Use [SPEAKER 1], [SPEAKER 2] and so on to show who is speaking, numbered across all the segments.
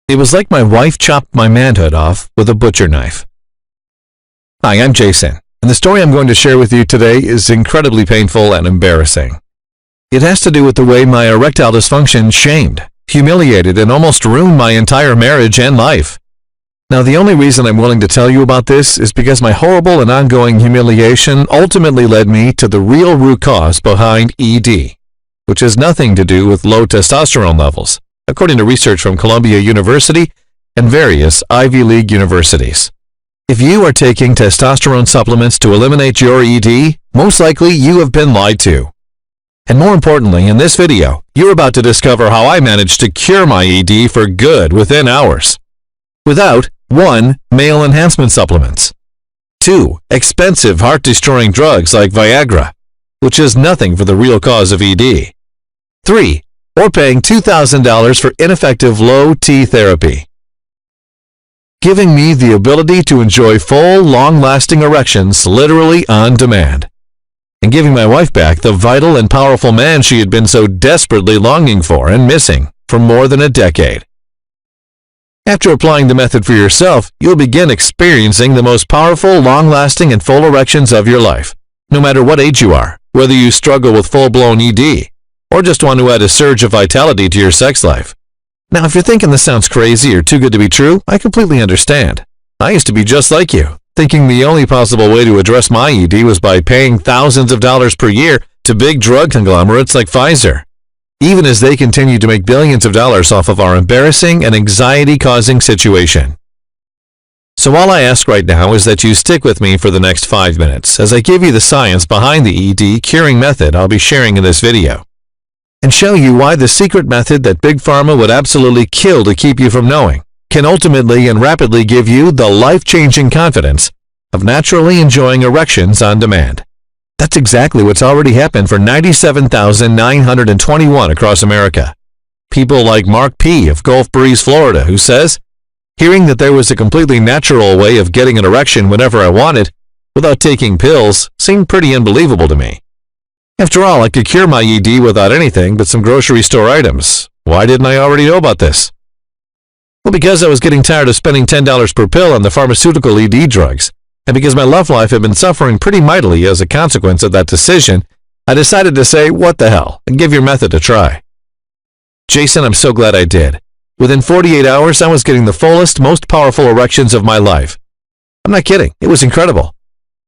[SPEAKER 1] It was like my wife chopped my manhood off with a butcher knife. Hi, I'm Jason, and the story I'm going to share with you today is incredibly painful and embarrassing. It has to do with the way my erectile dysfunction shamed, humiliated, and almost ruined my entire marriage and life. Now, the only reason I'm willing to tell you about this is because my horrible and ongoing humiliation ultimately led me to the real root cause behind ED, which has nothing to do with low testosterone levels, according to research from Columbia University and various Ivy League universities. If you are taking testosterone supplements to eliminate your ED, most likely you have been lied to. And more importantly, in this video, you're about to discover how I managed to cure my ED for good within hours. Without 1. Male enhancement supplements. 2. Expensive heart-destroying drugs like Viagra, which is nothing for the real cause of ED. 3. Or paying $2,000 for ineffective low-T therapy. Giving me the ability to enjoy full, long-lasting erections literally on demand. And giving my wife back the vital and powerful man she had been so desperately longing for and missing for more than a decade. After applying the method for yourself, you'll begin experiencing the most powerful, long-lasting, and full erections of your life, no matter what age you are, whether you struggle with full-blown ED, or just want to add a surge of vitality to your sex life. Now, if you're thinking this sounds crazy or too good to be true, I completely understand. I used to be just like you, thinking the only possible way to address my ED was by paying thousands of dollars per year to big drug conglomerates like Pfizer, even as they continue to make billions of dollars off of our embarrassing and anxiety-causing situation. So all I ask right now is that you stick with me for the next 5 minutes as I give you the science behind the ED curing method I'll be sharing in this video, and show you why the secret method that Big Pharma would absolutely kill to keep you from knowing can ultimately and rapidly give you the life-changing confidence of naturally enjoying erections on demand. That's exactly what's already happened for 97,921 across America. People like Mark P. of Gulf Breeze, Florida, who says, "Hearing that there was a completely natural way of getting an erection whenever I wanted, without taking pills, seemed pretty unbelievable to me. After all, I could cure my ED without anything but some grocery store items. Why didn't I already know about this?" Well, because I was getting tired of spending $10 per pill on the pharmaceutical ED drugs, and because my love life had been suffering pretty mightily as a consequence of that decision, I decided to say, what the hell, and give your method a try. Jason, I'm so glad I did. Within 48 hours, I was getting the fullest, most powerful erections of my life. I'm not kidding, it was incredible.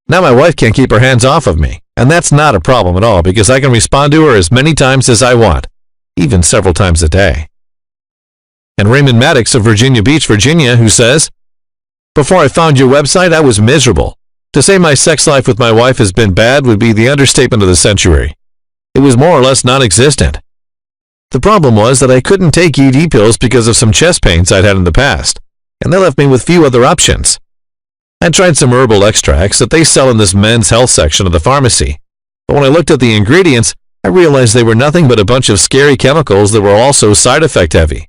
[SPEAKER 1] Now my wife can't keep her hands off of me, and that's not a problem at all because I can respond to her as many times as I want, even several times a day. And Raymond Maddox of Virginia Beach, Virginia, who says, "Before I found your website, I was miserable. To say my sex life with my wife has been bad would be the understatement of the century. It was more or less non-existent. The problem was that I couldn't take ED pills because of some chest pains I'd had in the past, and they left me with few other options. I tried some herbal extracts that they sell in this men's health section of the pharmacy, but when I looked at the ingredients, I realized they were nothing but a bunch of scary chemicals that were also side effect heavy.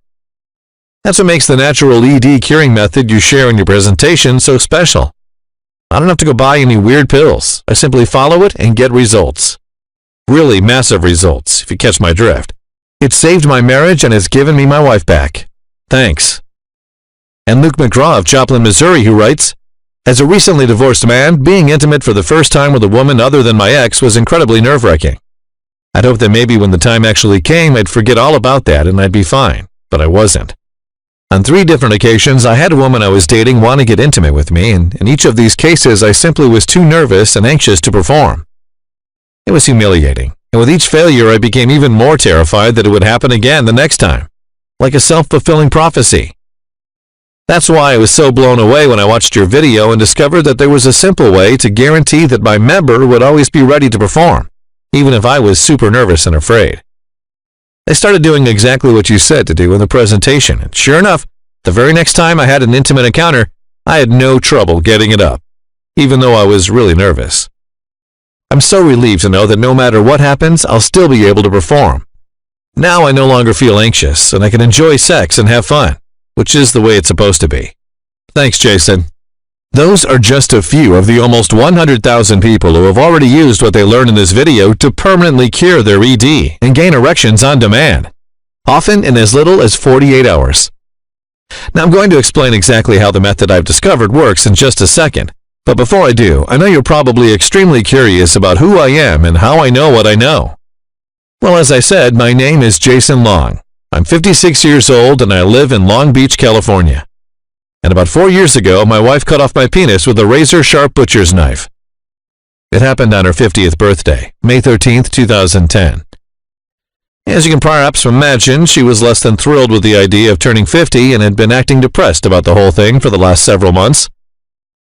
[SPEAKER 1] That's what makes the natural ED curing method you share in your presentation so special. I don't have to go buy any weird pills. I simply follow it and get results. Really massive results, if you catch my drift. It saved my marriage and has given me my wife back. Thanks." And Luke McGraw of Joplin, Missouri, who writes, "As a recently divorced man, being intimate for the first time with a woman other than my ex was incredibly nerve-wracking. I'd hoped that maybe when the time actually came, I'd forget all about that and I'd be fine, but I wasn't. On 3 different occasions, I had a woman I was dating want to get intimate with me, and in each of these cases, I simply was too nervous and anxious to perform. It was humiliating, and with each failure, I became even more terrified that it would happen again the next time, like a self-fulfilling prophecy. That's why I was so blown away when I watched your video and discovered that there was a simple way to guarantee that my member would always be ready to perform, even if I was super nervous and afraid. I started doing exactly what you said to do in the presentation, and sure enough, the very next time I had an intimate encounter, I had no trouble getting it up, even though I was really nervous. I'm so relieved to know that no matter what happens, I'll still be able to perform. Now I no longer feel anxious, and I can enjoy sex and have fun, which is the way it's supposed to be. Thanks, Jason." Those are just a few of the almost 100,000 people who have already used what they learned in this video to permanently cure their ED and gain erections on demand, often in as little as 48 hours. Now I'm going to explain exactly how the method I've discovered works in just a second. But before I do, I know you're probably extremely curious about who I am and how I know what I know. Well, as I said, my name is Jason Long. I'm 56 years old and I live in Long Beach, California. And about 4 years ago, my wife cut off my penis with a razor-sharp butcher's knife. It happened on her 50th birthday, May 13th, 2010. As you can perhaps imagine, she was less than thrilled with the idea of turning 50 and had been acting depressed about the whole thing for the last several months.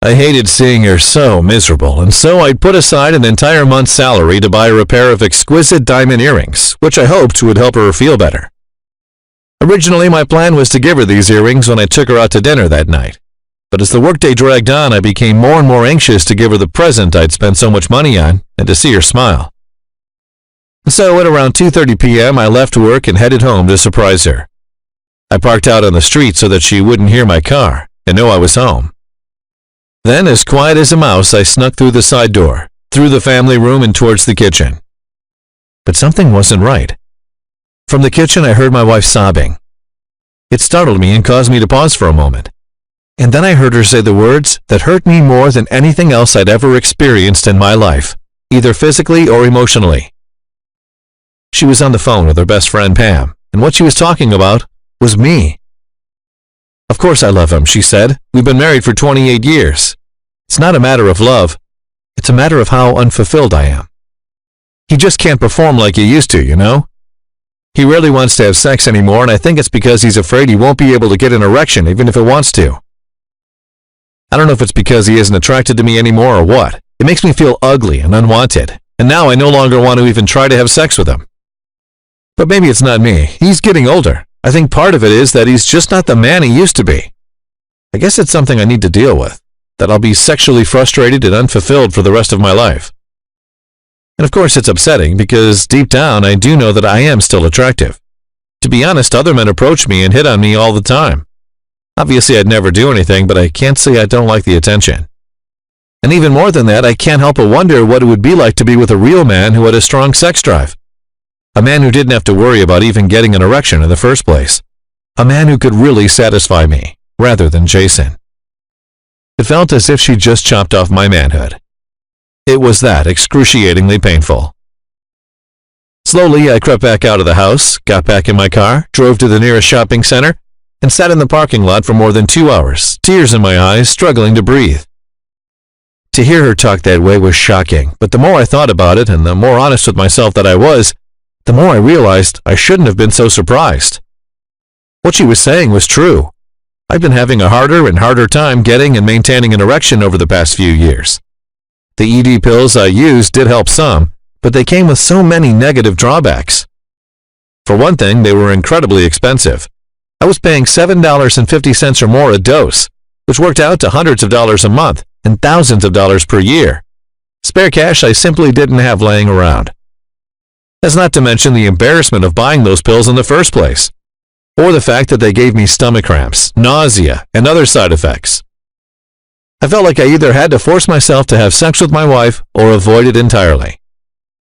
[SPEAKER 1] I hated seeing her so miserable, and so I'd put aside an entire month's salary to buy her a pair of exquisite diamond earrings, which I hoped would help her feel better. Originally, my plan was to give her these earrings when I took her out to dinner that night. But as the workday dragged on, I became more and more anxious to give her the present I'd spent so much money on, and to see her smile. So at around 2:30 p.m., I left work and headed home to surprise her. I parked out on the street so that she wouldn't hear my car and know I was home. Then, as quiet as a mouse, I snuck through the side door, through the family room and towards the kitchen. But something wasn't right. From the kitchen, I heard my wife sobbing. It startled me and caused me to pause for a moment. And then I heard her say the words that hurt me more than anything else I'd ever experienced in my life, either physically or emotionally. She was on the phone with her best friend Pam, and what she was talking about was me. Of course I love him, she said. We've been married for 28 years. It's not a matter of love. It's a matter of how unfulfilled I am. He just can't perform like he used to, you know? He rarely wants to have sex anymore, and I think it's because he's afraid he won't be able to get an erection even if he wants to. I don't know if it's because he isn't attracted to me anymore or what. It makes me feel ugly and unwanted, and now I no longer want to even try to have sex with him. But maybe it's not me. He's getting older. I think part of it is that he's just not the man he used to be. I guess it's something I need to deal with, that I'll be sexually frustrated and unfulfilled for the rest of my life. And of course it's upsetting because deep down I do know that I am still attractive. To be honest, other men approach me and hit on me all the time. Obviously I'd never do anything, but I can't say I don't like the attention. And even more than that, I can't help but wonder what it would be like to be with a real man who had a strong sex drive. A man who didn't have to worry about even getting an erection in the first place. A man who could really satisfy me, rather than Jason. It felt as if she just chopped off my manhood. It was that excruciatingly painful. Slowly, I crept back out of the house, got back in my car, drove to the nearest shopping center, and sat in the parking lot for more than 2 hours, tears in my eyes, struggling to breathe. To hear her talk that way was shocking, but the more I thought about it and the more honest with myself that I was, the more I realized I shouldn't have been so surprised. What she was saying was true. I've been having a harder and harder time getting and maintaining an erection over the past few years. The ED pills I used did help some, but they came with so many negative drawbacks. For one thing, they were incredibly expensive. I was paying $7.50 or more a dose, which worked out to hundreds of dollars a month and thousands of dollars per year. Spare cash I simply didn't have laying around. That's not to mention the embarrassment of buying those pills in the first place, or the fact that they gave me stomach cramps, nausea, and other side effects. I felt like I either had to force myself to have sex with my wife or avoid it entirely.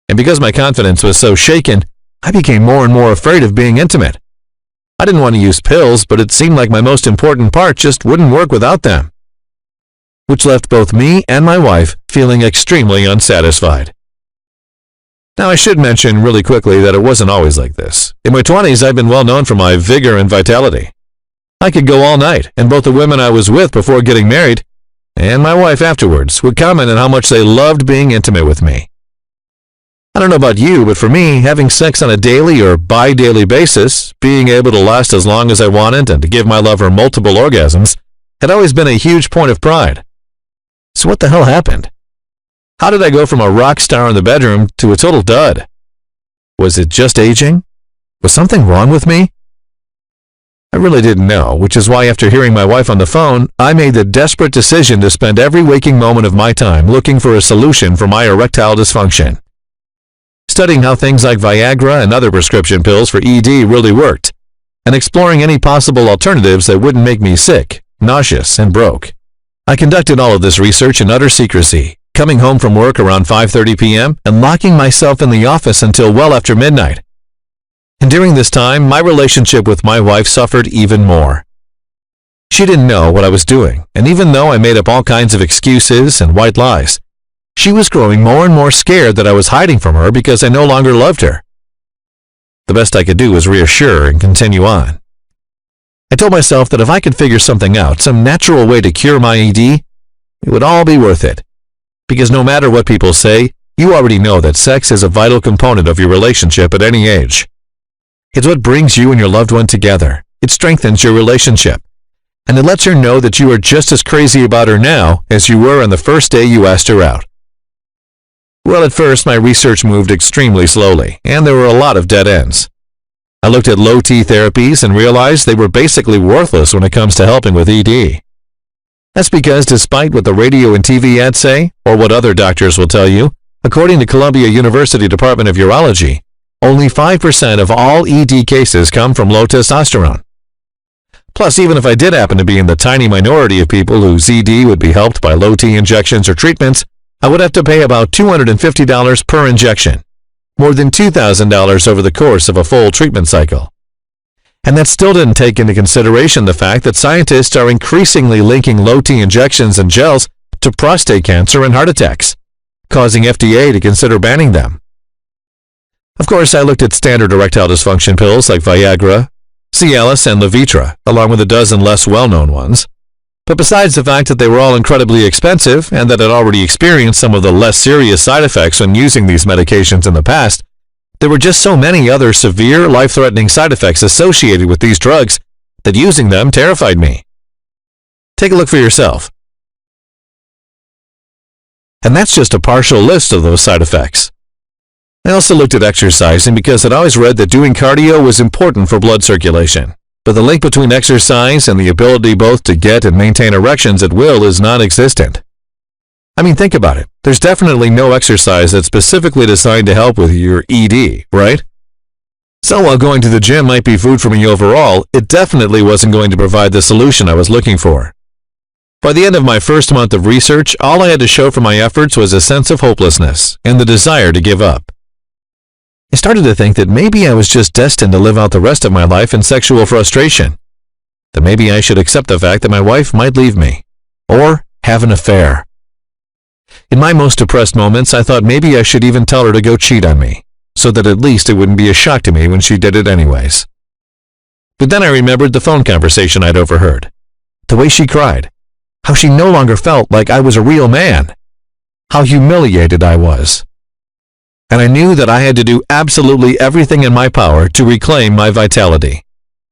[SPEAKER 1] And because my confidence was so shaken, I became more and more afraid of being intimate. I didn't want to use pills, but it seemed like my most important part just wouldn't work without them, which left both me and my wife feeling extremely unsatisfied. Now, I should mention really quickly that it wasn't always like this. In my 20s, I've been well known for my vigor and vitality. I could go all night, and both the women I was with before getting married and my wife afterwards would comment on how much they loved being intimate with me. I don't know about you, but for me, having sex on a daily or bi-daily basis, being able to last as long as I wanted and to give my lover multiple orgasms, had always been a huge point of pride. So what the hell happened? How did I go from a rock star in the bedroom to a total dud? Was it just aging? Was something wrong with me? I really didn't know, which is why after hearing my wife on the phone, I made the desperate decision to spend every waking moment of my time looking for a solution for my erectile dysfunction. Studying how things like Viagra and other prescription pills for ED really worked, and exploring any possible alternatives that wouldn't make me sick, nauseous, and broke. I conducted all of this research in utter secrecy, coming home from work around 5:30 p.m. and locking myself in the office until well after midnight. And during this time, my relationship with my wife suffered even more. She didn't know what I was doing, and even though I made up all kinds of excuses and white lies, she was growing more and more scared that I was hiding from her because I no longer loved her. The best I could do was reassure and continue on. I told myself that if I could figure something out, some natural way to cure my ED, it would all be worth it. Because no matter what people say, you already know that sex is a vital component of your relationship at any age. It's what brings you and your loved one together. It strengthens your relationship. And it lets her know that you are just as crazy about her now as you were on the first day you asked her out. Well, at first, my research moved extremely slowly, and there were a lot of dead ends. I looked at low-T therapies and realized they were basically worthless when it comes to helping with ED. That's because despite what the radio and TV ads say, or what other doctors will tell you, according to Columbia University Department of Urology, only 5% of all ED cases come from low testosterone. Plus, even if I did happen to be in the tiny minority of people whose ED would be helped by low-T injections or treatments, I would have to pay about $250 per injection, more than $2,000 over the course of a full treatment cycle. And that still didn't take into consideration the fact that scientists are increasingly linking low-T injections and gels to prostate cancer and heart attacks, causing FDA to consider banning them. Of course, I looked at standard erectile dysfunction pills like Viagra, Cialis, and Levitra, along with a dozen less well-known ones. But besides the fact that they were all incredibly expensive and that I'd already experienced some of the less serious side effects when using these medications in the past, there were just so many other severe, life-threatening side effects associated with these drugs that using them terrified me. Take a look for yourself. And that's just a partial list of those side effects. I also looked at exercising because I'd always read that doing cardio was important for blood circulation. But the link between exercise and the ability both to get and maintain erections at will is non-existent. I mean, think about it. There's definitely no exercise that's specifically designed to help with your ED, right? So while going to the gym might be food for me overall, it definitely wasn't going to provide the solution I was looking for. By the end of my first month of research, all I had to show for my efforts was a sense of hopelessness and the desire to give up. I started to think that maybe I was just destined to live out the rest of my life in sexual frustration. That maybe I should accept the fact that my wife might leave me, or have an affair. In my most depressed moments, I thought maybe I should even tell her to go cheat on me, so that at least it wouldn't be a shock to me when she did it anyways. But then I remembered the phone conversation I'd overheard. The way she cried. How she no longer felt like I was a real man. How humiliated I was. And I knew that I had to do absolutely everything in my power to reclaim my vitality,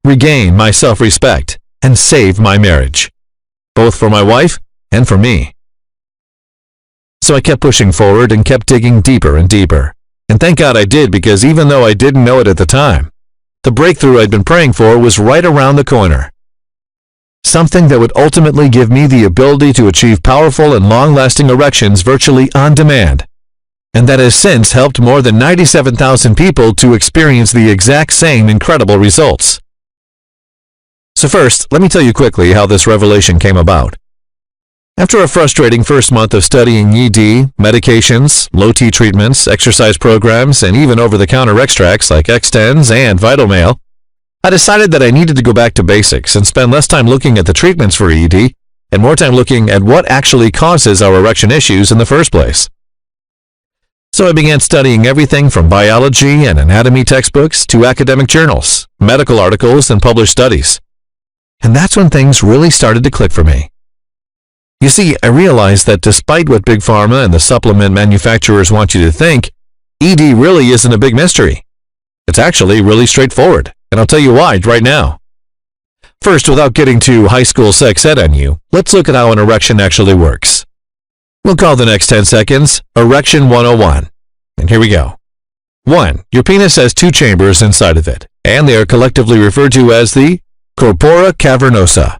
[SPEAKER 1] regain my self-respect, and save my marriage, both for my wife and for me. So I kept pushing forward and kept digging deeper and deeper. And thank God I did, because even though I didn't know it at the time, the breakthrough I'd been praying for was right around the corner. Something that would ultimately give me the ability to achieve powerful and long-lasting erections virtually on demand, and that has since helped more than 97,000 people to experience the exact same incredible results. So first, let me tell you quickly how this revelation came about. After a frustrating first month of studying ED, medications, low-T treatments, exercise programs, and even over-the-counter extracts like X-Tens and VitalMale, I decided that I needed to go back to basics and spend less time looking at the treatments for ED and more time looking at what actually causes our erection issues in the first place. So I began studying everything from biology and anatomy textbooks to academic journals, medical articles, and published studies. And that's when things really started to click for me. You see, I realized that despite what Big Pharma and the supplement manufacturers want you to think, ED really isn't a big mystery. It's actually really straightforward, and I'll tell you why right now. First, without getting too high school sex ed on you, let's look at how an erection actually works. We'll call the next 10 seconds Erection 101. And here we go. 1. Your penis has two chambers inside of it, and they are collectively referred to as the corpora cavernosa.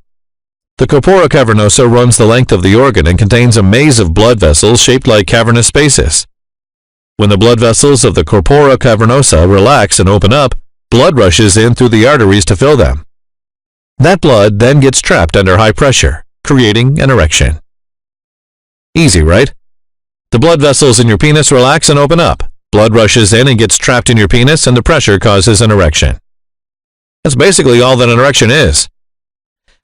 [SPEAKER 1] The corpora cavernosa runs the length of the organ and contains a maze of blood vessels shaped like cavernous spaces. When the blood vessels of the corpora cavernosa relax and open up, blood rushes in through the arteries to fill them. That blood then gets trapped under high pressure, creating an erection. Easy, right? The blood vessels in your penis relax and open up. Blood rushes in and gets trapped in your penis, and the pressure causes an erection. That's basically all that an erection is.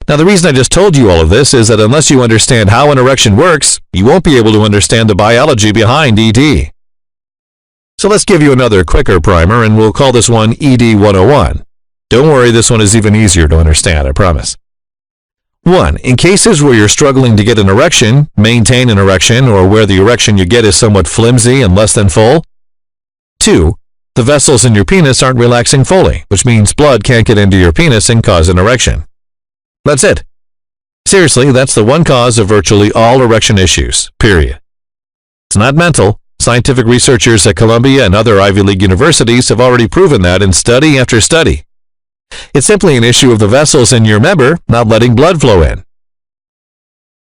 [SPEAKER 1] Now, the reason I just told you all of this is that unless you understand how an erection works, you won't be able to understand the biology behind ED. So let's give you another quicker primer, and we'll call this one ED 101. Don't worry, this one is even easier to understand, I promise. 1. In cases where you're struggling to get an erection, maintain an erection, or where the erection you get is somewhat flimsy and less than full. 2. The vessels in your penis aren't relaxing fully, which means blood can't get into your penis and cause an erection. That's it. Seriously, that's the one cause of virtually all erection issues, period. It's not mental. Scientific researchers at Columbia and other Ivy League universities have already proven that in study after study. It's simply an issue of the vessels in your member not letting blood flow in.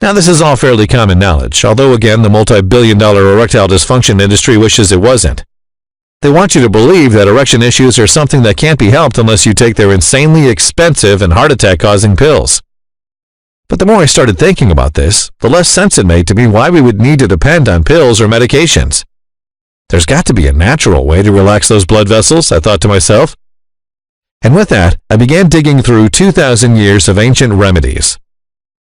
[SPEAKER 1] Now, this is all fairly common knowledge, although again, the multi-billion-dollar erectile dysfunction industry wishes it wasn't. They want you to believe that erection issues are something that can't be helped unless you take their insanely expensive and heart attack-causing pills. But the more I started thinking about this, the less sense it made to me why we would need to depend on pills or medications. There's got to be a natural way to relax those blood vessels, I thought to myself. And with that, I began digging through 2,000 years of ancient remedies.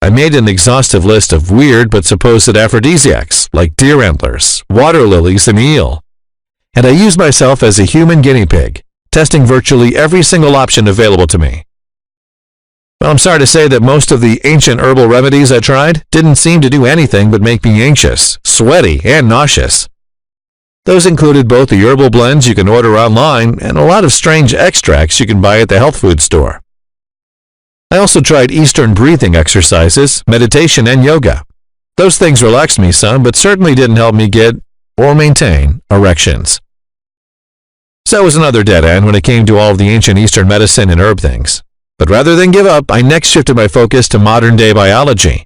[SPEAKER 1] I made an exhaustive list of weird but supposed aphrodisiacs, like deer antlers, water lilies, and eel. And I used myself as a human guinea pig, testing virtually every single option available to me. Well, I'm sorry to say that most of the ancient herbal remedies I tried didn't seem to do anything but make me anxious, sweaty, and nauseous. Those included both the herbal blends you can order online and a lot of strange extracts you can buy at the health food store. I also tried Eastern breathing exercises, meditation, and yoga. Those things relaxed me some, but certainly didn't help me get or maintain erections. So it was another dead end when it came to all of the ancient Eastern medicine and herb things. But rather than give up, I next shifted my focus to modern-day biology.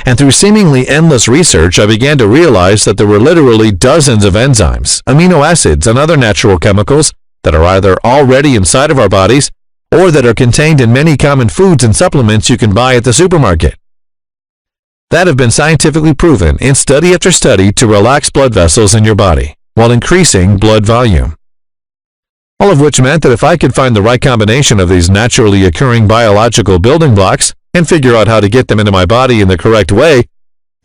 [SPEAKER 1] And through seemingly endless research, I began to realize that there were literally dozens of enzymes, amino acids, and other natural chemicals that are either already inside of our bodies or that are contained in many common foods and supplements you can buy at the supermarket. That have been scientifically proven in study after study to relax blood vessels in your body while increasing blood volume. All of which meant that if I could find the right combination of these naturally occurring biological building blocks and figure out how to get them into my body in the correct way,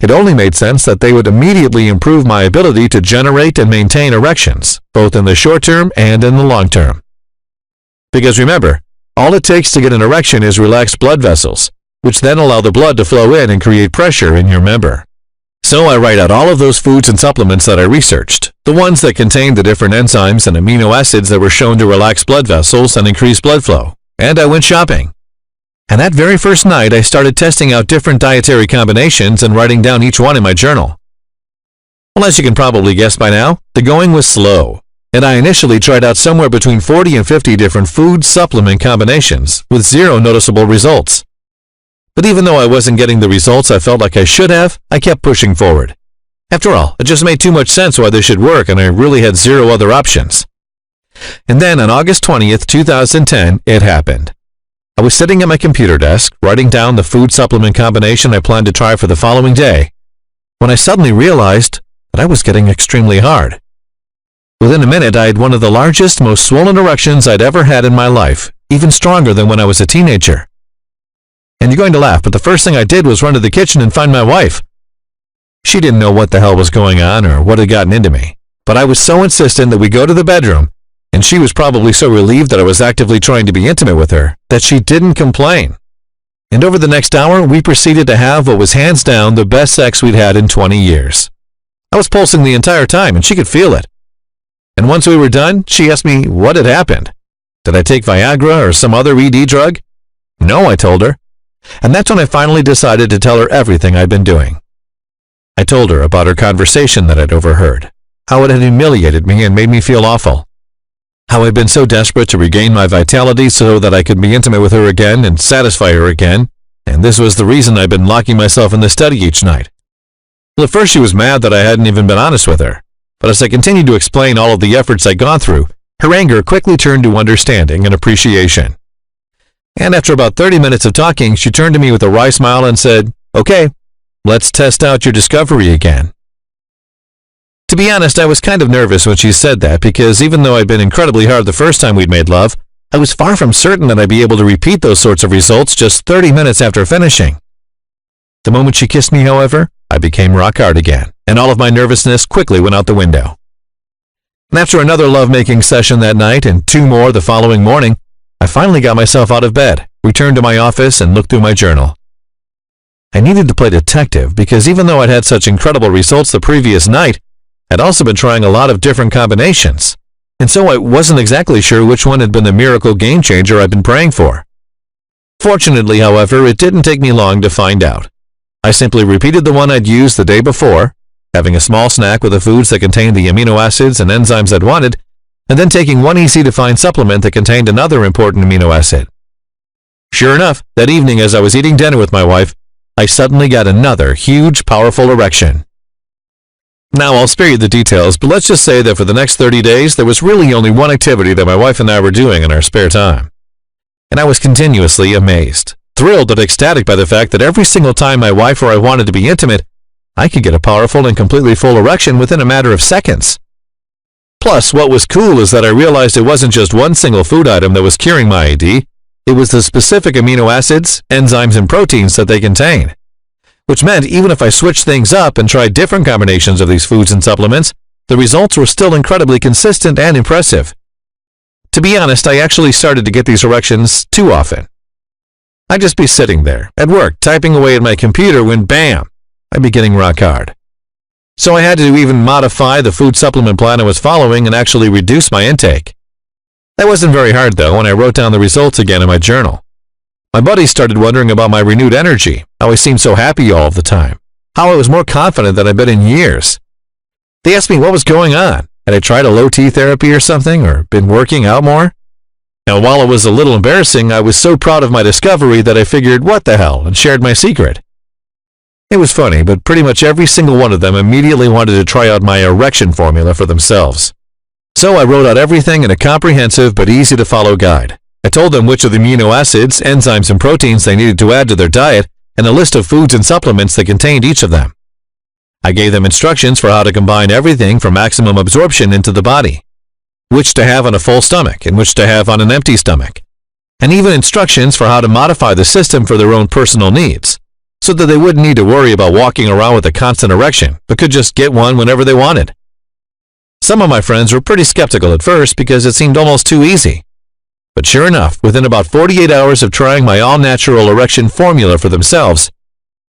[SPEAKER 1] it only made sense that they would immediately improve my ability to generate and maintain erections, both in the short term and in the long term. Because remember, all it takes to get an erection is relaxed blood vessels, which then allow the blood to flow in and create pressure in your member. So I write out all of those foods and supplements that I researched, the ones that contained the different enzymes and amino acids that were shown to relax blood vessels and increase blood flow, and I went shopping. And that very first night, I started testing out different dietary combinations and writing down each one in my journal. Well, as you can probably guess by now, the going was slow, and I initially tried out somewhere between 40 and 50 different food supplement combinations with zero noticeable results. But even though I wasn't getting the results I felt like I should have, I kept pushing forward. After all, it just made too much sense why this should work, and I really had zero other options. And then on August 20th, 2010, it happened. I was sitting at my computer desk, writing down the food supplement combination I planned to try for the following day, when I suddenly realized that I was getting extremely hard. Within a minute, I had one of the largest, most swollen erections I'd ever had in my life, even stronger than when I was a teenager. And you're going to laugh, but the first thing I did was run to the kitchen and find my wife. She didn't know what the hell was going on or what had gotten into me, but I was so insistent that we go to the bedroom, and she was probably so relieved that I was actively trying to be intimate with her, that she didn't complain. And over the next hour, we proceeded to have what was hands down the best sex we'd had in 20 years. I was pulsing the entire time, and she could feel it. And once we were done, she asked me what had happened. Did I take Viagra or some other ED drug? No, I told her. And that's when I finally decided to tell her everything I'd been doing. I told her about her conversation that I'd overheard, how it had humiliated me and made me feel awful, how I'd been so desperate to regain my vitality so that I could be intimate with her again and satisfy her again, and this was the reason I'd been locking myself in the study each night. Well, at first she was mad that I hadn't even been honest with her, but as I continued to explain all of the efforts I'd gone through, her anger quickly turned to understanding and appreciation. And after about 30 minutes of talking, she turned to me with a wry smile and said, "Okay, let's test out your discovery again." To be honest, I was kind of nervous when she said that because even though I'd been incredibly hard the first time we'd made love, I was far from certain that I'd be able to repeat those sorts of results just 30 minutes after finishing. The moment she kissed me, however, I became rock hard again, and all of my nervousness quickly went out the window. And after another lovemaking session that night and 2 more the following morning, I finally got myself out of bed, returned to my office, and looked through my journal. I needed to play detective because even though I'd had such incredible results the previous night, I'd also been trying a lot of different combinations, and so I wasn't exactly sure which one had been the miracle game changer I'd been praying for. Fortunately, however, it didn't take me long to find out. I simply repeated the one I'd used the day before, having a small snack with the foods that contained the amino acids and enzymes I'd wanted, and then taking one easy-to-find supplement that contained another important amino acid. Sure enough, that evening as I was eating dinner with my wife, I suddenly got another huge, powerful erection. Now, I'll spare you the details, but let's just say that for the next 30 days, there was really only one activity that my wife and I were doing in our spare time. And I was continuously amazed, thrilled and ecstatic by the fact that every single time my wife or I wanted to be intimate, I could get a powerful and completely full erection within a matter of seconds. Plus, what was cool is that I realized it wasn't just one single food item that was curing my AD, it was the specific amino acids, enzymes, and proteins that they contain. Which meant even if I switched things up and tried different combinations of these foods and supplements, the results were still incredibly consistent and impressive. To be honest, I actually started to get these erections too often. I'd just be sitting there, at work, typing away at my computer when bam, I'd be getting rock hard. So I had to even modify the food supplement plan I was following and actually reduce my intake. That wasn't very hard though when I wrote down the results again in my journal. My buddies started wondering about my renewed energy, how I seemed so happy all of the time, how I was more confident than I'd been in years. They asked me what was going on. Had I tried a low-T therapy or something, or been working out more? Now, while it was a little embarrassing, I was so proud of my discovery that I figured, what the hell, and shared my secret. It was funny, but pretty much every single one of them immediately wanted to try out my erection formula for themselves. So I wrote out everything in a comprehensive but easy-to-follow guide. I told them which of the amino acids, enzymes, and proteins they needed to add to their diet, and a list of foods and supplements that contained each of them. I gave them instructions for how to combine everything for maximum absorption into the body, which to have on a full stomach and which to have on an empty stomach, and even instructions for how to modify the system for their own personal needs, so that they wouldn't need to worry about walking around with a constant erection, but could just get one whenever they wanted. Some of my friends were pretty skeptical at first because it seemed almost too easy. But sure enough, within about 48 hours of trying my all-natural erection formula for themselves,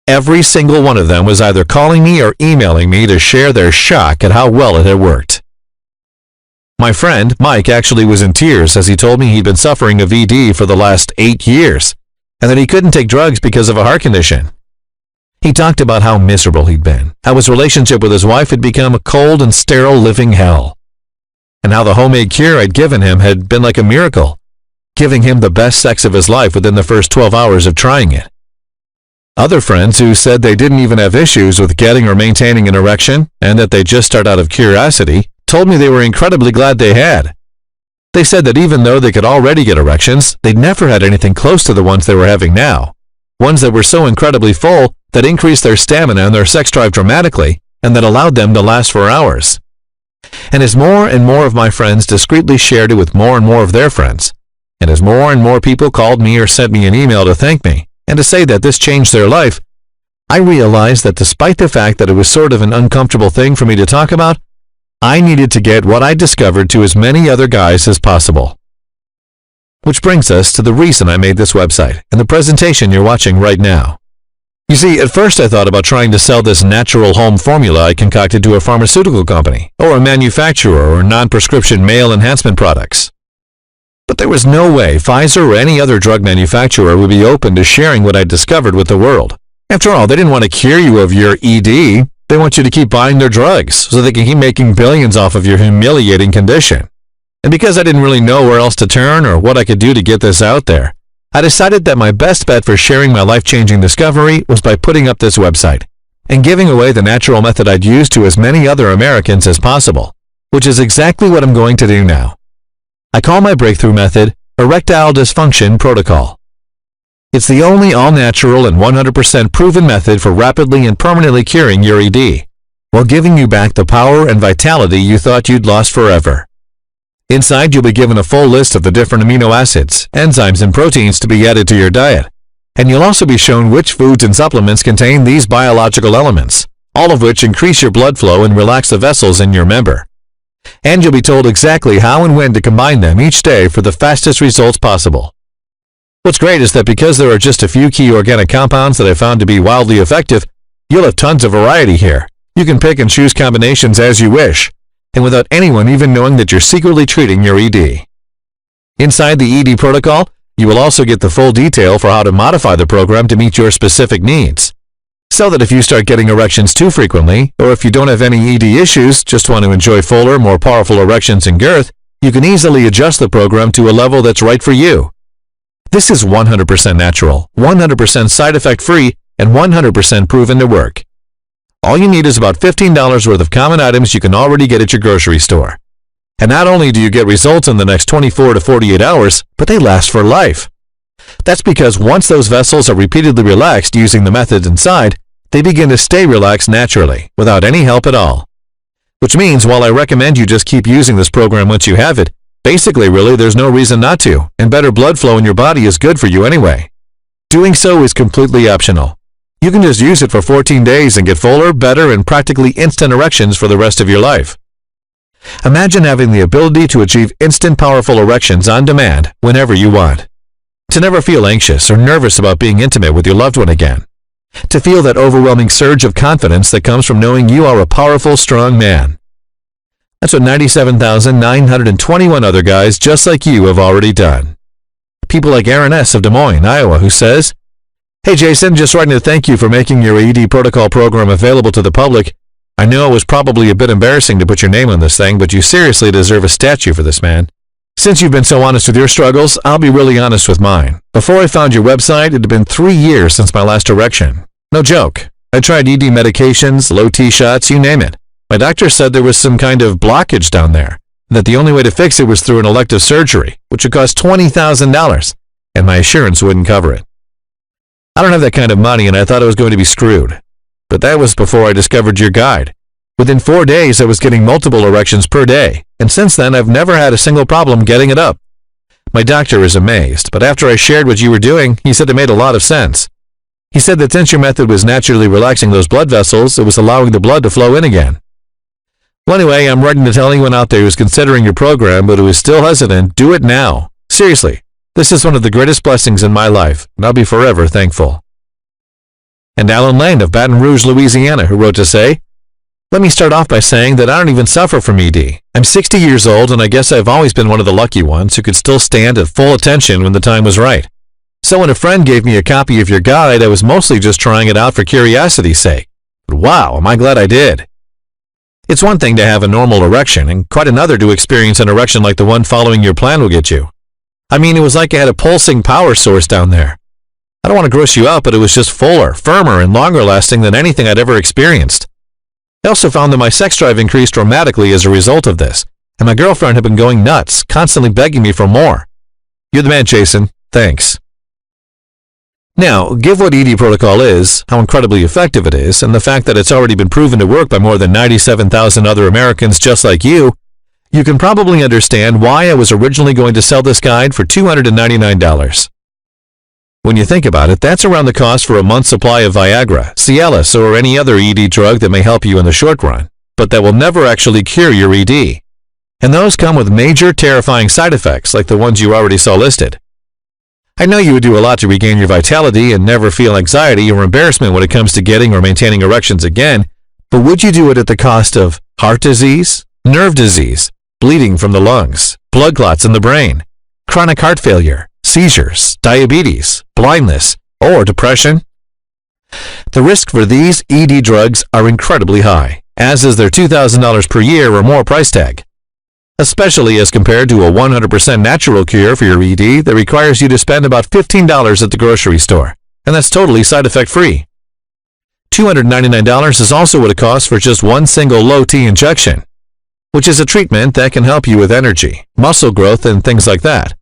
[SPEAKER 1] every single one of them was either calling me or emailing me to share their shock at how well it had worked. My friend, Mike, actually was in tears as he told me he'd been suffering of ED for the last 8 years, and that he couldn't take drugs because of a heart condition. He talked about how miserable he'd been, how his relationship with his wife had become a cold and sterile living hell, and how the homemade cure I'd given him had been like a miracle, giving him the best sex of his life within the first 12 hours of trying it. Other friends who said they didn't even have issues with getting or maintaining an erection and that they just started out of curiosity told me they were incredibly glad they had. They said that even though they could already get erections, they'd never had anything close to the ones they were having now, ones that were so incredibly full that increased their stamina and their sex drive dramatically and that allowed them to last for hours. And as more and more of my friends discreetly shared it with more and more of their friends, and as more and more people called me or sent me an email to thank me and to say that this changed their life, I realized that despite the fact that it was sort of an uncomfortable thing for me to talk about, I needed to get what I discovered to as many other guys as possible. Which brings us to the reason I made this website and the presentation you're watching right now. You see, at first I thought about trying to sell this natural home formula I concocted to a pharmaceutical company, or a manufacturer or non-prescription male enhancement products. But there was no way Pfizer or any other drug manufacturer would be open to sharing what I'd discovered with the world. After all, they didn't want to cure you of your ED. They want you to keep buying their drugs so they can keep making billions off of your humiliating condition. And because I didn't really know where else to turn or what I could do to get this out there, I decided that my best bet for sharing my life-changing discovery was by putting up this website and giving away the natural method I'd used to as many other Americans as possible, which is exactly what I'm going to do now. I call my breakthrough method Erectile Dysfunction Protocol. It's the only all-natural and 100% proven method for rapidly and permanently curing your ED, while giving you back the power and vitality you thought you'd lost forever. Inside, you'll be given a full list of the different amino acids, enzymes, and proteins to be added to your diet. And you'll also be shown which foods and supplements contain these biological elements, all of which increase your blood flow and relax the vessels in your member. And you'll be told exactly how and when to combine them each day for the fastest results possible. What's great is that because there are just a few key organic compounds that I found to be wildly effective, you'll have tons of variety here. You can pick and choose combinations as you wish, and without anyone even knowing that you're secretly treating your ED. Inside the ED protocol, you will also get the full detail for how to modify the program to meet your specific needs. So that if you start getting erections too frequently, or if you don't have any ED issues, just want to enjoy fuller, more powerful erections and girth, you can easily adjust the program to a level that's right for you. This is 100% natural, 100% side effect free, and 100% proven to work. All you need is about $15 worth of common items you can already get at your grocery store. And not only do you get results in the next 24 to 48 hours, but they last for life. That's because once those vessels are repeatedly relaxed using the methods inside, they begin to stay relaxed naturally, without any help at all. Which means while I recommend you just keep using this program once you have it, basically really there's no reason not to, and better blood flow in your body is good for you anyway. Doing so is completely optional. You can just use it for 14 days and get fuller, better, and practically instant erections for the rest of your life. Imagine having the ability to achieve instant powerful erections on demand whenever you want. To never feel anxious or nervous about being intimate with your loved one again. To feel that overwhelming surge of confidence that comes from knowing you are a powerful, strong man. That's what 97,921 other guys just like you have already done. People like Aaron S. of Des Moines, Iowa, who says, "Hey Jason, just writing to thank you for making your ED protocol program available to the public. I know it was probably a bit embarrassing to put your name on this thing, but you seriously deserve a statue for this, man. Since you've been so honest with your struggles, I'll be really honest with mine. Before I found your website, it had been 3 years since my last erection. No joke. I tried ED medications, low T shots, you name it. My doctor said there was some kind of blockage down there, and that the only way to fix it was through an elective surgery, which would cost $20,000, and my insurance wouldn't cover it. I don't have that kind of money, and I thought I was going to be screwed. But that was before I discovered your guide. Within 4 days, I was getting multiple erections per day, and since then, I've never had a single problem getting it up. My doctor is amazed, but after I shared what you were doing, he said it made a lot of sense. He said that since your method was naturally relaxing those blood vessels, it was allowing the blood to flow in again. Well, anyway, I'm writing to tell anyone out there who's considering your program, but who is still hesitant, do it now. Seriously. This is one of the greatest blessings in my life, and I'll be forever thankful." And Alan Lane of Baton Rouge, Louisiana, who wrote to say, "Let me start off by saying that I don't even suffer from ED. I'm 60 years old, and I guess I've always been one of the lucky ones who could still stand at full attention when the time was right. So when a friend gave me a copy of your guide, I was mostly just trying it out for curiosity's sake. But wow, am I glad I did. It's one thing to have a normal erection, and quite another to experience an erection like the one following your plan will get you. I mean, it was like I had a pulsing power source down there. I don't want to gross you out, but it was just fuller, firmer, and longer lasting than anything I'd ever experienced. I also found that my sex drive increased dramatically as a result of this, and my girlfriend had been going nuts, constantly begging me for more. You're the man, Jason. Thanks." Now, give what ED protocol is, how incredibly effective it is, and the fact that it's already been proven to work by more than 97,000 other Americans just like you can probably understand why I was originally going to sell this guide for $299. When you think about it, that's around the cost for a month's supply of Viagra, Cialis, or any other ED drug that may help you in the short run, but that will never actually cure your ED. And those come with major, terrifying side effects like the ones you already saw listed. I know you would do a lot to regain your vitality and never feel anxiety or embarrassment when it comes to getting or maintaining erections again, but would you do it at the cost of heart disease, nerve disease, bleeding from the lungs, blood clots in the brain, chronic heart failure, seizures, diabetes, blindness, or depression? The risk for these ED drugs are incredibly high, as is their $2,000 per year or more price tag, especially as compared to a 100% natural cure for your ED that requires you to spend about $15 at the grocery store, and that's totally side effect free. $299 is also what it costs for just one single low T injection, which is a treatment that can help you with energy, muscle growth, and things like that,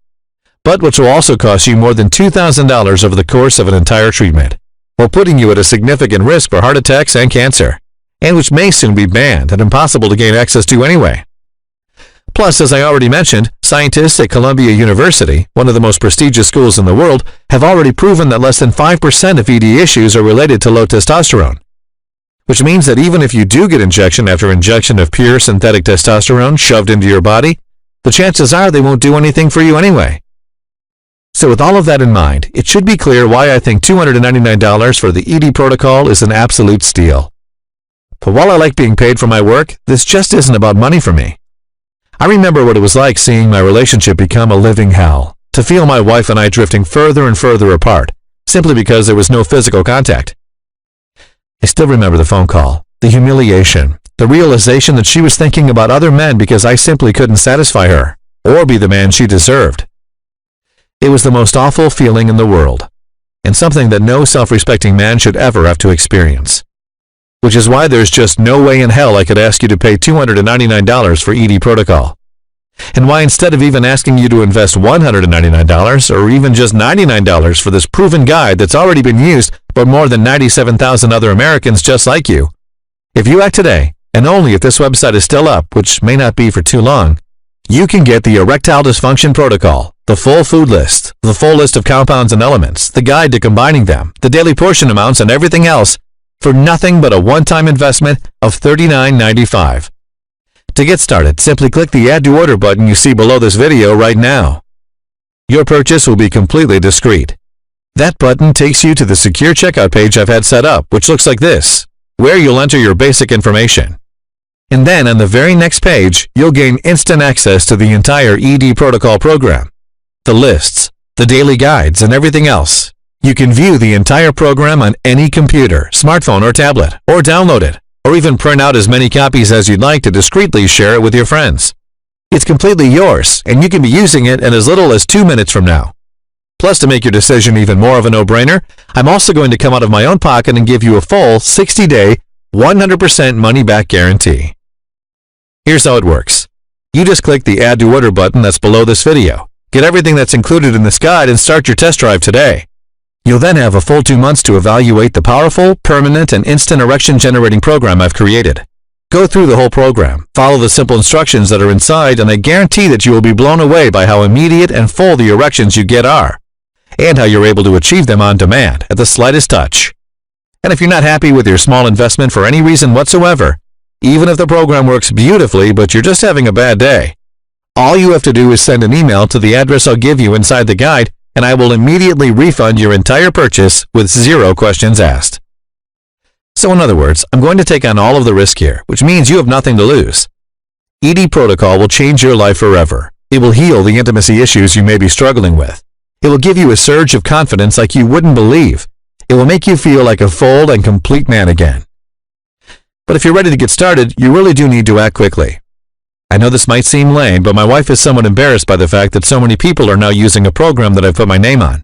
[SPEAKER 1] but which will also cost you more than $2,000 over the course of an entire treatment, while putting you at a significant risk for heart attacks and cancer, and which may soon be banned and impossible to gain access to anyway. Plus, as I already mentioned, scientists at Columbia University, one of the most prestigious schools in the world, have already proven that less than 5% of ED issues are related to low testosterone. Which means that even if you do get injection after injection of pure synthetic testosterone shoved into your body, the chances are they won't do anything for you anyway. So with all of that in mind, it should be clear why I think $299 for the ED protocol is an absolute steal. But while I like being paid for my work, this just isn't about money for me. I remember what it was like seeing my relationship become a living hell, to feel my wife and I drifting further and further apart, simply because there was no physical contact. I still remember the phone call, the humiliation, the realization that she was thinking about other men because I simply couldn't satisfy her, or be the man she deserved. It was the most awful feeling in the world, and something that no self-respecting man should ever have to experience. Which is why there's just no way in hell I could ask you to pay $299 for ED protocol. And why instead of even asking you to invest $199 or even just $99 for this proven guide that's already been used by more than 97,000 other Americans just like you, if you act today, and only if this website is still up, which may not be for too long, you can get the erectile dysfunction protocol, the full food list, the full list of compounds and elements, the guide to combining them, the daily portion amounts, and everything else for nothing but a one-time investment of $39.95. To get started, simply click the Add to Order button you see below this video right now. Your purchase will be completely discreet. That button takes you to the secure checkout page I've had set up, which looks like this, where you'll enter your basic information. And then on the very next page, you'll gain instant access to the entire ED protocol program, the lists, the daily guides, and everything else. You can view the entire program on any computer, smartphone, or tablet, or download it, or even print out as many copies as you'd like to discreetly share it with your friends. It's completely yours, and you can be using it in as little as 2 minutes from now. Plus, to make your decision even more of a no-brainer, I'm also going to come out of my own pocket and give you a full 60-day, 100% money-back guarantee. Here's how it works. You just click the Add to Order button that's below this video, get everything that's included in this guide, and start your test drive today. You'll then have a full 2 months to evaluate the powerful, permanent, and instant erection-generating program I've created. Go through the whole program, follow the simple instructions that are inside, and I guarantee that you will be blown away by how immediate and full the erections you get are, and how you're able to achieve them on demand at the slightest touch. And if you're not happy with your small investment for any reason whatsoever, even if the program works beautifully but you're just having a bad day, all you have to do is send an email to the address I'll give you inside the guide, and I will immediately refund your entire purchase with 0 questions asked. So in other words, I'm going to take on all of the risk here, which means you have nothing to lose. ED protocol will change your life forever. It will heal the intimacy issues you may be struggling with. It will give you a surge of confidence like you wouldn't believe. It will make you feel like a full and complete man again. But if you're ready to get started, you really do need to act quickly. I know this might seem lame, but my wife is somewhat embarrassed by the fact that so many people are now using a program that I've put my name on.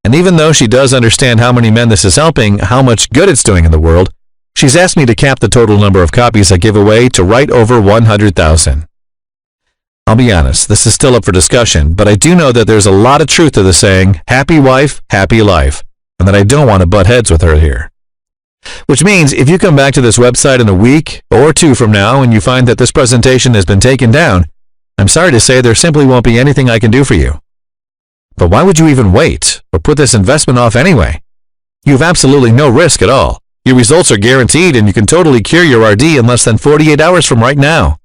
[SPEAKER 1] And even though she does understand how many men this is helping, how much good it's doing in the world, she's asked me to cap the total number of copies I give away to right over 100,000. I'll be honest, this is still up for discussion, but I do know that there's a lot of truth to the saying, happy wife, happy life, and that I don't want to butt heads with her here. Which means if you come back to this website in a week or 2 from now and you find that this presentation has been taken down, I'm sorry to say there simply won't be anything I can do for you. But why would you even wait or put this investment off anyway? You have absolutely no risk at all. Your results are guaranteed and you can totally cure your RD in less than 48 hours from right now.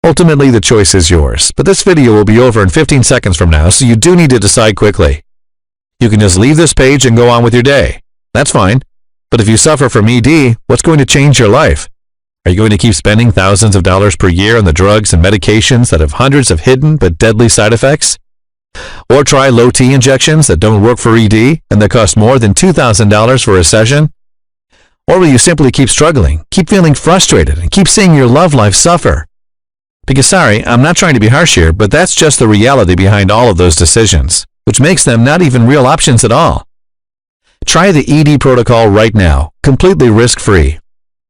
[SPEAKER 1] Ultimately, the choice is yours, but this video will be over in 15 seconds from now, so you do need to decide quickly. You can just leave this page and go on with your day. That's fine. But if you suffer from ED, what's going to change your life? Are you going to keep spending thousands of dollars per year on the drugs and medications that have hundreds of hidden but deadly side effects? Or try low T injections that don't work for ED and that cost more than $2,000 for a session? Or will you simply keep struggling, keep feeling frustrated, and keep seeing your love life suffer? Because sorry, I'm not trying to be harsh here, but that's just the reality behind all of those decisions, which makes them not even real options at all. Try the ED protocol right now, completely risk-free.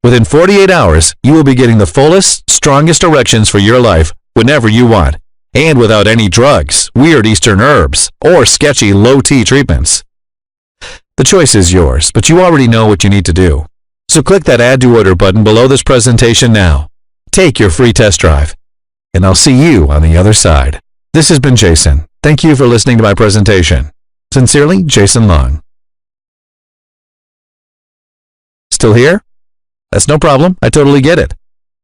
[SPEAKER 1] Within 48 hours, you will be getting the fullest, strongest erections for your life whenever you want, and without any drugs, weird Eastern herbs, or sketchy low-T treatments. The choice is yours, but you already know what you need to do. So click that Add to Order button below this presentation now. Take your free test drive. and I'll see you on the other side. This has been Jason. Thank you for listening to my presentation. Sincerely, Jason Long. Still here? That's no problem. I totally get it.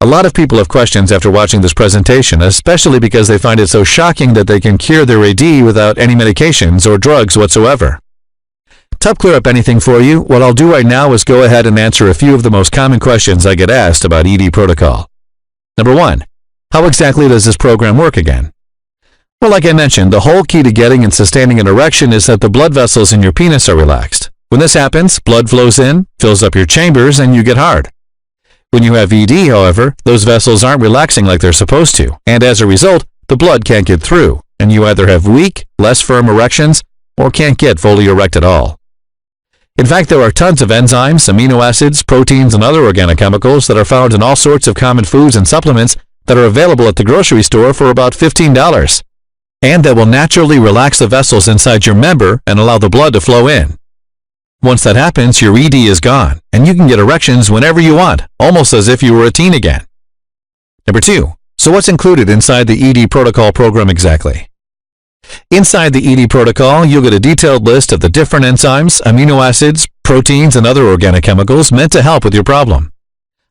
[SPEAKER 1] A lot of people have questions after watching this presentation, especially because they find it so shocking that they can cure their AD without any medications or drugs whatsoever. To help clear up anything for you, what I'll do right now is go ahead and answer a few of the most common questions I get asked about ED protocol. Number 1. How exactly does this program work again? Well, like I mentioned, the whole key to getting and sustaining an erection is that the blood vessels in your penis are relaxed. When this happens, blood flows in, fills up your chambers, and you get hard. When you have ED, however, those vessels aren't relaxing like they're supposed to, and as a result, the blood can't get through, and you either have weak, less firm erections, or can't get fully erect at all. In fact, there are tons of enzymes, amino acids, proteins, and other organic chemicals that are found in all sorts of common foods and supplements that are available at the grocery store for about $15, and that will naturally relax the vessels inside your member and allow the blood to flow in. Once that happens, your ED is gone, and you can get erections whenever you want, almost as if you were a teen again. Number 2. So what's included inside the ED protocol program exactly? Inside the ED protocol, you'll get a detailed list of the different enzymes, amino acids, proteins, and other organic chemicals meant to help with your problem.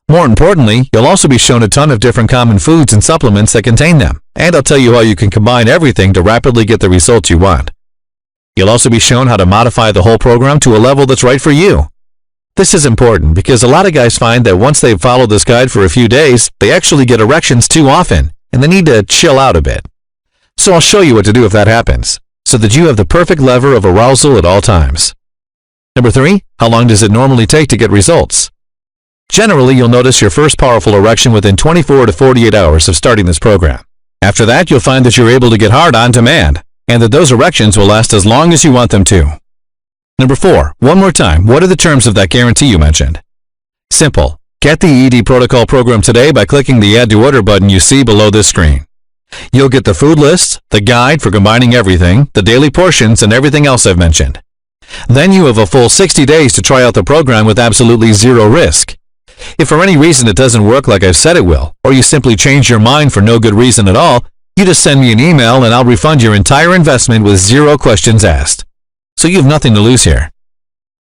[SPEAKER 1] More importantly, you'll also be shown a ton of different common foods and supplements that contain them, and I'll tell you how you can combine everything to rapidly get the results you want. You'll also be shown how to modify the whole program to a level that's right for you. This is important because a lot of guys find that once they've followed this guide for a few days, they actually get erections too often, and they need to chill out a bit. So I'll show you what to do if that happens, so that you have the perfect lever of arousal at all times. Number 3, how long does it normally take to get results? Generally, you'll notice your first powerful erection within 24 to 48 hours of starting this program. After that, you'll find that you're able to get hard on demand, and that those erections will last as long as you want them to. Number 4, one more time, what are the terms of that guarantee you mentioned? Simple. Get the ED protocol program today by clicking the Add to Order button you see below this screen. You'll get the food list, the guide for combining everything, the daily portions, and everything else I've mentioned. Then you have a full 60 days to try out the program with absolutely zero risk. If for any reason it doesn't work like I've said it will, or you simply change your mind for no good reason at all, you just send me an email and I'll refund your entire investment with zero questions asked. So you have nothing to lose here.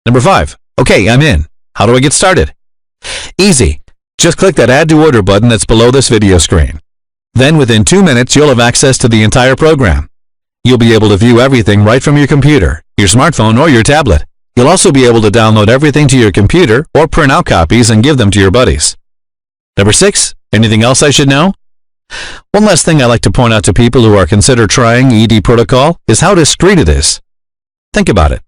[SPEAKER 1] Number 5. Okay, I'm in. How do I get started? Easy. Just click that Add to Order button that's below this video screen. Then within 2 minutes, you'll have access to the entire program. You'll be able to view everything right from your computer, your smartphone, or your tablet. You'll also be able to download everything to your computer or print out copies and give them to your buddies. Number 6. Anything else I should know? One last thing I like to point out to people who are consider trying ED protocol is how discreet it is. Think about it.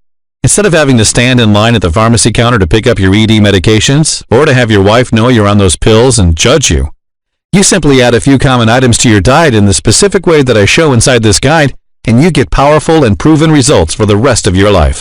[SPEAKER 1] Instead of having to stand in line at the pharmacy counter to pick up your ED medications, or to have your wife know you're on those pills and judge you, you simply add a few common items to your diet in the specific way that I show inside this guide, and you get powerful and proven results for the rest of your life.